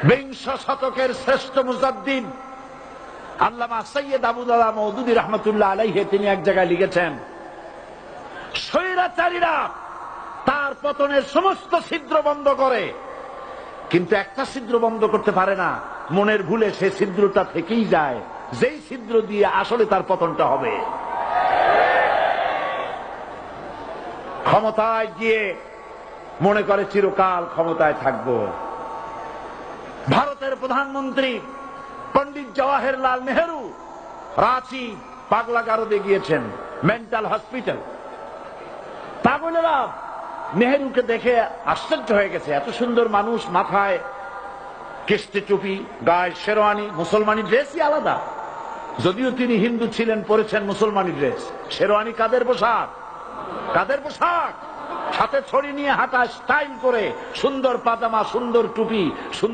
বিংশ শতকের শ্রেষ্ঠ মুজাদ্দিদ আল্লামা সৈয়দ আবুল আলা মওদুদী রাহমাতুল্লাহ আলাইহি তিনি এক জায়গায় লিখেছেন, স্বৈরাচারীরা তার পতনের সমস্ত ছিদ্র বন্ধ করে, কিন্তু একটা ছিদ্র বন্ধ করতে পারে না, মনের ভুলে সে ছিদ্রটা থেকেই যায়, যেই ছিদ্র দিয়ে আসলে তার পতনটা হবে। ক্ষমতায় গিয়ে মনে করে চিরকাল ক্ষমতায় থাকবো। ভারতের প্রধানমন্ত্রী পণ্ডিত জওয়াহরলাল নেহেরু রাঁচি পাগলা গারদে গিয়েছেন, মেন্টাল হসপিটাল। পাগলেরা নেহেরুকে দেখে আশ্চর্য হয়ে গেছে, এত সুন্দর মানুষ, মাথায় কিস্তি টুপি, গায়ে শেরওয়ানি, মুসলমানি ড্রেসই আলাদা, যদিও তিনি হিন্দু ছিলেন, পরেছেন মুসলমানি ড্রেস। শেরওয়ানি কাদের পোশাক? কাদের পোশাক? সাথে ছড়ি নিয়ে হাঁটা, স্টাইল করে, সুন্দর পাজামা, সুন্দর টুপি, সুন্দর